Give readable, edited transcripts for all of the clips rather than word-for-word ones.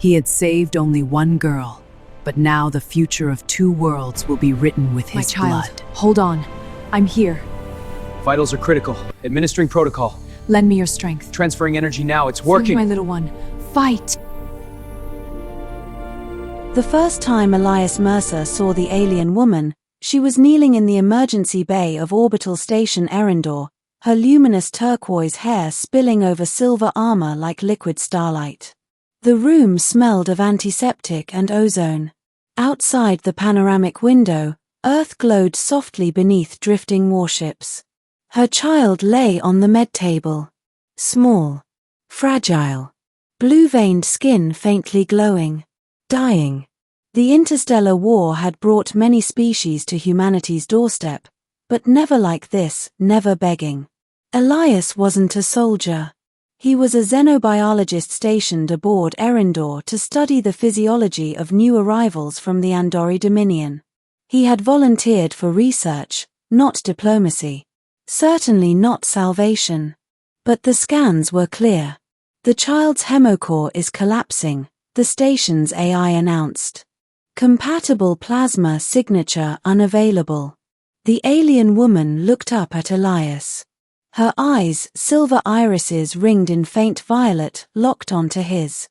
He had saved only one girl, but now the future of two worlds will be written with his blood. Hold on. I'm here. Vitals are critical. Administering protocol. Lend me your strength. Transferring energy now. It's Save working. my little one. Fight! The first time Elias Mercer saw the alien woman, she was kneeling in the emergency bay of Orbital Station Erendor, her luminous turquoise hair spilling over silver armor like liquid starlight. The room smelled of antiseptic and ozone. Outside the panoramic window, Earth glowed softly beneath drifting warships. Her child lay on the med table. Small. Fragile. Blue-veined skin faintly glowing. Dying. The interstellar war had brought many species to humanity's doorstep, but never like this, never begging. Elias wasn't a soldier. He was a xenobiologist stationed aboard Erendor to study the physiology of new arrivals from the Andori Dominion. He had volunteered for research, not diplomacy. Certainly not salvation. But the scans were clear. The child's hemocore is collapsing, the station's AI announced. Compatible plasma signature unavailable. The alien woman looked up at Elias. Her eyes, silver irises ringed in faint violet, locked onto his.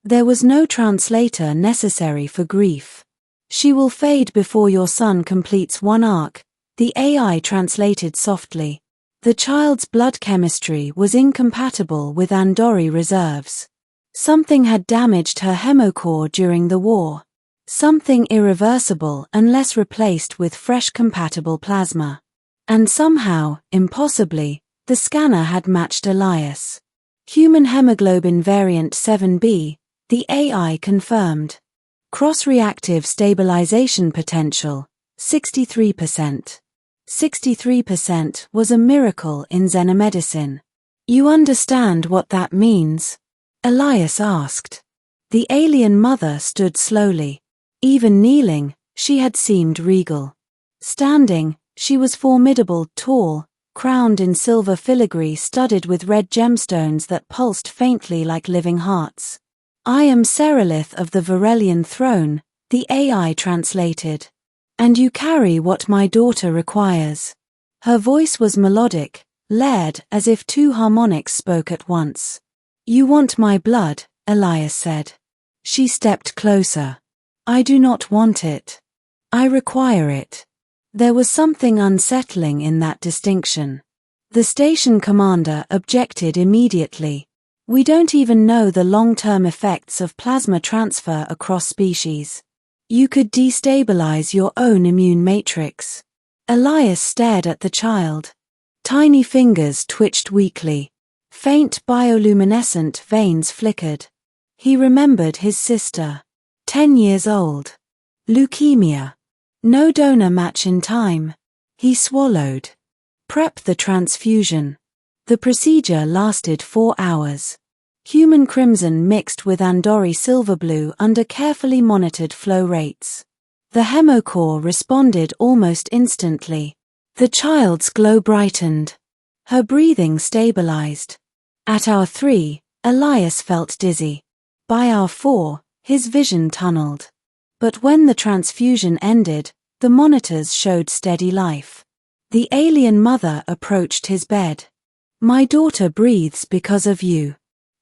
There was no translator necessary for grief. She will fade before your son completes one arc, the AI translated softly. The child's blood chemistry was incompatible with Andori reserves. Something had damaged her hemocore during the war. Something irreversible unless replaced with fresh compatible plasma. And somehow, impossibly, the scanner had matched Elias. Human hemoglobin variant 7b, the AI confirmed. Cross-reactive stabilization potential, 63%. 63% was a miracle in xenomedicine. You understand what that means? Elias asked. The alien mother stood slowly. Even kneeling, she had seemed regal. Standing, she was formidable, tall, crowned in silver filigree studded with red gemstones that pulsed faintly like living hearts. I am Serelith of the Varelian throne, the AI translated. And you carry what my daughter requires. Her voice was melodic, layered as if two harmonics spoke at once. You want my blood, Elias said. She stepped closer. I do not want it. I require it. There was something unsettling in that distinction. The station commander objected immediately. We don't even know the long-term effects of plasma transfer across species. You could destabilize your own immune matrix. Elias stared at the child. Tiny fingers twitched weakly. Faint bioluminescent veins flickered. He remembered his sister. 10 years old. Leukemia. No donor match in time. He swallowed. Prep the transfusion. The procedure lasted 4 hours. Human crimson mixed with Andori silver blue under carefully monitored flow rates. The hemocore responded almost instantly. The child's glow brightened. Her breathing stabilized. At hour 3, Elias felt dizzy. By hour 4, his vision tunneled. But when the transfusion ended, the monitors showed steady life. The alien mother approached his bed. My daughter breathes because of you.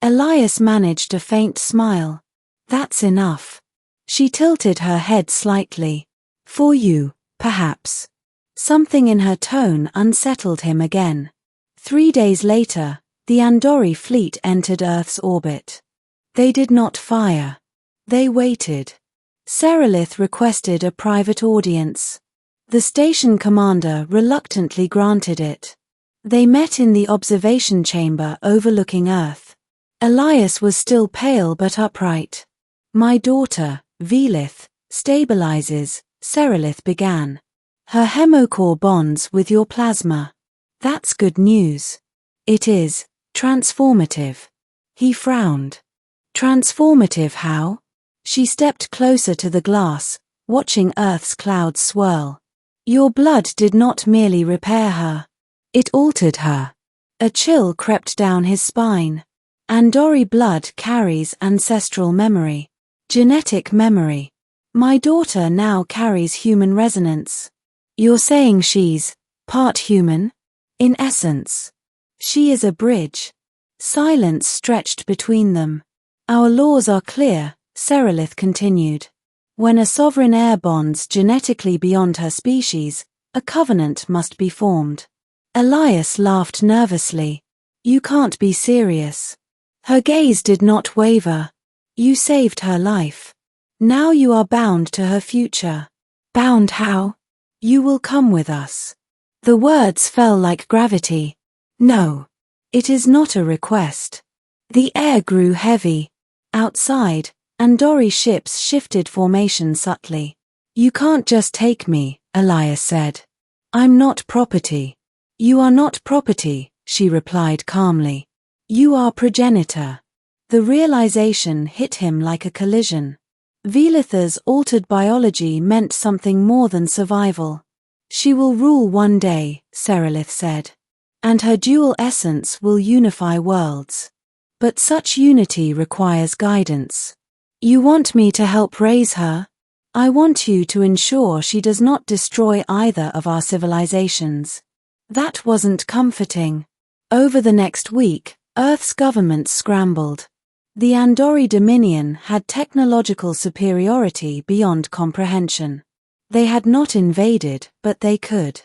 Elias managed a faint smile. That's enough. She tilted her head slightly. For you, perhaps. Something in her tone unsettled him again. 3 days later, the Andori fleet entered Earth's orbit. They did not fire. They waited. Serelith requested a private audience. The station commander reluctantly granted it. They met in the observation chamber overlooking Earth. Elias was still pale but upright. My daughter, Velith, stabilizes, Serelith began. Her hemocore bonds with your plasma. That's good news. It is transformative. He frowned. Transformative how? She stepped closer to the glass, watching Earth's clouds swirl. Your blood did not merely repair her. It altered her. A chill crept down his spine. Andori blood carries ancestral memory. Genetic memory. My daughter now carries human resonance. You're saying she's part human? In essence. She is a bridge. Silence stretched between them. Our laws are clear, Serelith continued. When a sovereign heir bonds genetically beyond her species, a covenant must be formed. Elias laughed nervously. You can't be serious. Her gaze did not waver. You saved her life. Now you are bound to her future. Bound how? You will come with us. The words fell like gravity. No. It is not a request. The air grew heavy. Outside, Andori ships shifted formation subtly. You can't just take me, Elias said. I'm not property. You are not property, she replied calmly. You are progenitor. The realization hit him like a collision. Velitha's altered biology meant something more than survival. She will rule one day, Serelith said. And her dual essence will unify worlds. But such unity requires guidance. You want me to help raise her? I want you to ensure she does not destroy either of our civilizations. That wasn't comforting. Over the next week, Earth's government scrambled. The Andori Dominion had technological superiority beyond comprehension. They had not invaded, but they could.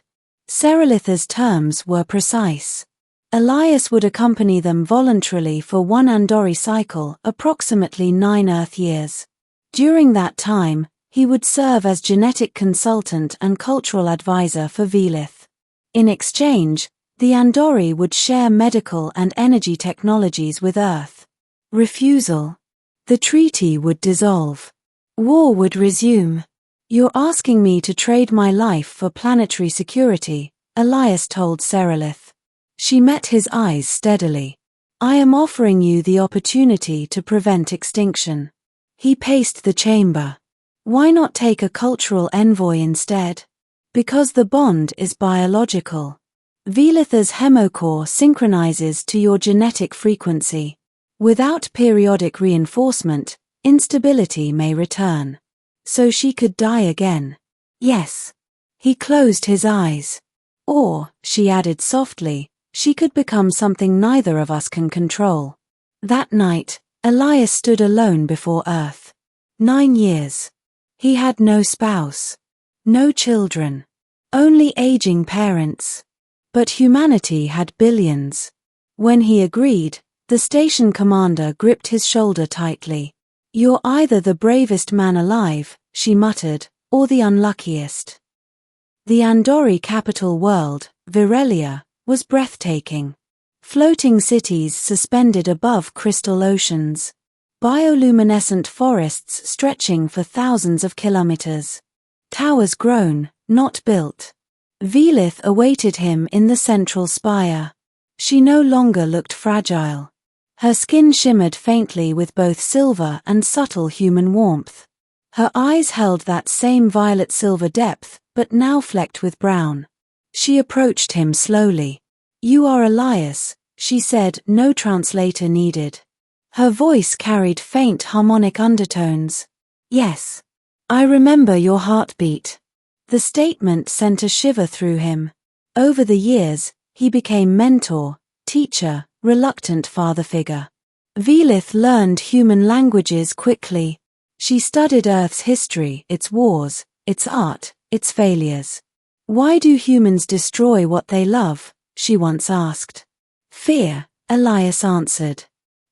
Serelith's terms were precise. Elias would accompany them voluntarily for one Andori cycle, approximately 9 Earth years. During that time, he would serve as genetic consultant and cultural advisor for Velith. In exchange, the Andori would share medical and energy technologies with Earth. Refusal. The treaty would dissolve. War would resume. You're asking me to trade my life for planetary security, Elias told Serelith. She met his eyes steadily. I am offering you the opportunity to prevent extinction. He paced the chamber. Why not take a cultural envoy instead? Because the bond is biological. Velitha's hemocore synchronizes to your genetic frequency. Without periodic reinforcement, instability may return. So she could die again. Yes. He closed his eyes. Or, she added softly, she could become something neither of us can control. That night, Elias stood alone before Earth. 9 years. He had no spouse. No children. Only aging parents. But humanity had billions. When he agreed, the station commander gripped his shoulder tightly. You're either the bravest man alive, she muttered, or the unluckiest. The Andori capital world, Virelia, was breathtaking. Floating cities suspended above crystal oceans. Bioluminescent forests stretching for thousands of kilometers. Towers grown, not built. Velith awaited him in the central spire. She no longer looked fragile. Her skin shimmered faintly with both silver and subtle human warmth. Her eyes held that same violet-silver depth, but now flecked with brown. She approached him slowly. You are Elias, she said, no translator needed. Her voice carried faint harmonic undertones. Yes. I remember your heartbeat. The statement sent a shiver through him. Over the years, he became mentor, teacher, reluctant father figure. Velith learned human languages quickly. She studied Earth's history, its wars, its art, its failures. Why do humans destroy what they love? She once asked. Fear, Elias answered.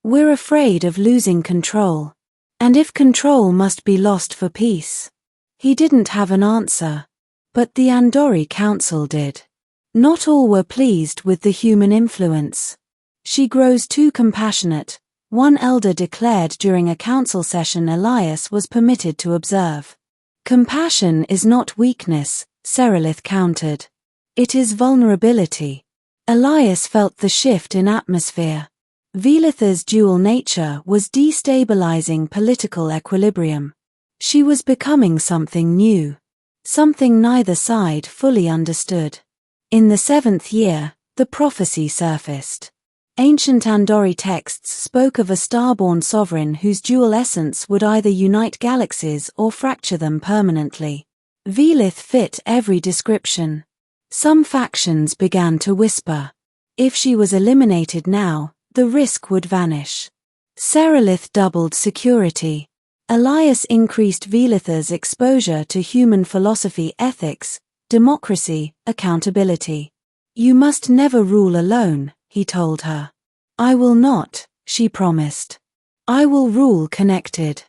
We're afraid of losing control. And if control must be lost for peace? He didn't have an answer. But the Andori Council did. Not all were pleased with the human influence. She grows too compassionate, one elder declared during a council session Elias was permitted to observe. Compassion is not weakness, Serelith countered. It is vulnerability. Elias felt the shift in atmosphere. Velitha's dual nature was destabilizing political equilibrium. She was becoming something new. Something neither side fully understood. In the 7th year, the prophecy surfaced. Ancient Andori texts spoke of a starborn sovereign whose dual essence would either unite galaxies or fracture them permanently. Velith fit every description. Some factions began to whisper. If she was eliminated now, the risk would vanish. Serelith doubled security. Elias increased Velith's exposure to human philosophy, ethics, democracy, accountability. You must never rule alone, he told her. I will not, she promised. I will rule connected.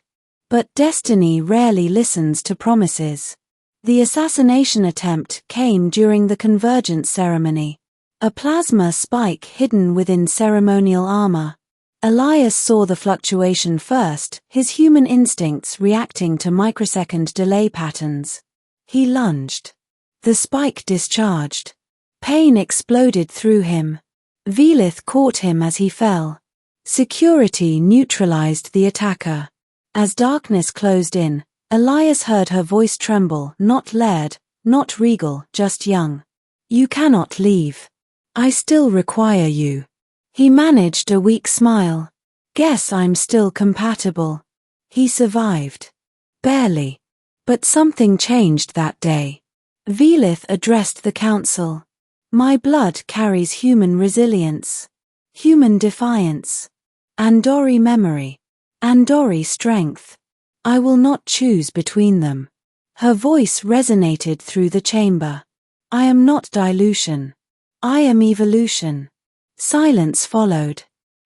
But destiny rarely listens to promises. The assassination attempt came during the convergence ceremony. A plasma spike hidden within ceremonial armor. Elias saw the fluctuation first, his human instincts reacting to microsecond delay patterns. He lunged. The spike discharged. Pain exploded through him. Velith caught him as he fell. Security neutralized the attacker. As darkness closed in, Elias heard her voice tremble, not layered, not regal, just young. You cannot leave. I still require you. He managed a weak smile. Guess I'm still compatible. He survived. Barely. But something changed that day. Velith addressed the council. My blood carries human resilience. Human defiance. Andori memory. Andori strength. I will not choose between them. Her voice resonated through the chamber. I am not dilution. I am evolution. Silence followed.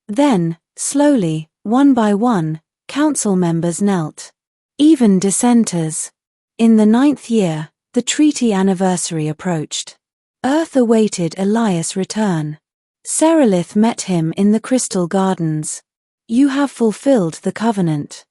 Then, slowly, one by one, council members knelt. Even dissenters. In the 9th year, the treaty anniversary approached. Earth awaited Elias' return. Serelith met him in the Crystal Gardens. You have fulfilled the covenant.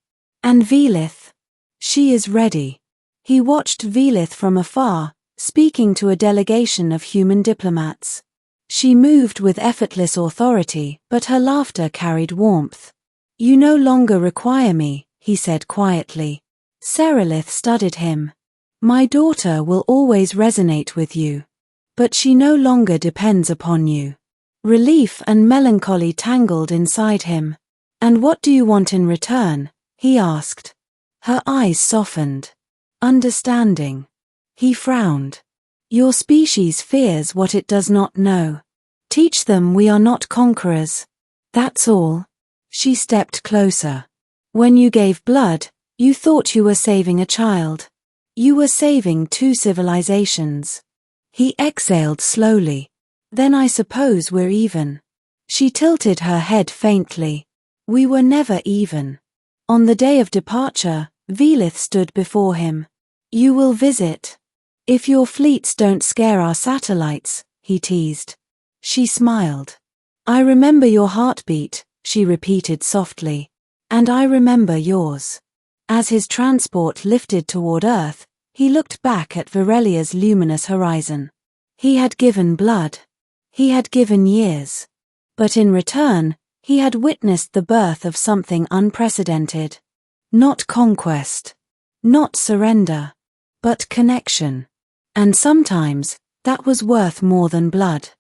And Velith? She is ready. He watched Velith from afar, speaking to a delegation of human diplomats. She moved with effortless authority, but her laughter carried warmth. You no longer require me, he said quietly. Serelith studied him. My daughter will always resonate with you. But she no longer depends upon you. Relief and melancholy tangled inside him. And what do you want in return? He asked. Her eyes softened. Understanding. He frowned. Your species fears what it does not know. Teach them we are not conquerors. That's all. She stepped closer. When you gave blood, you thought you were saving a child. You were saving 2 civilizations. He exhaled slowly. Then I suppose we're even. She tilted her head faintly. We were never even. On the day of departure, Velith stood before him. You will visit. If your fleets don't scare our satellites, he teased. She smiled. I remember your heartbeat, she repeated softly. And I remember yours. As his transport lifted toward Earth, he looked back at Virelia's luminous horizon. He had given blood. He had given years. But in return, he had witnessed the birth of something unprecedented. Not conquest. Not surrender. But connection. And sometimes, that was worth more than blood.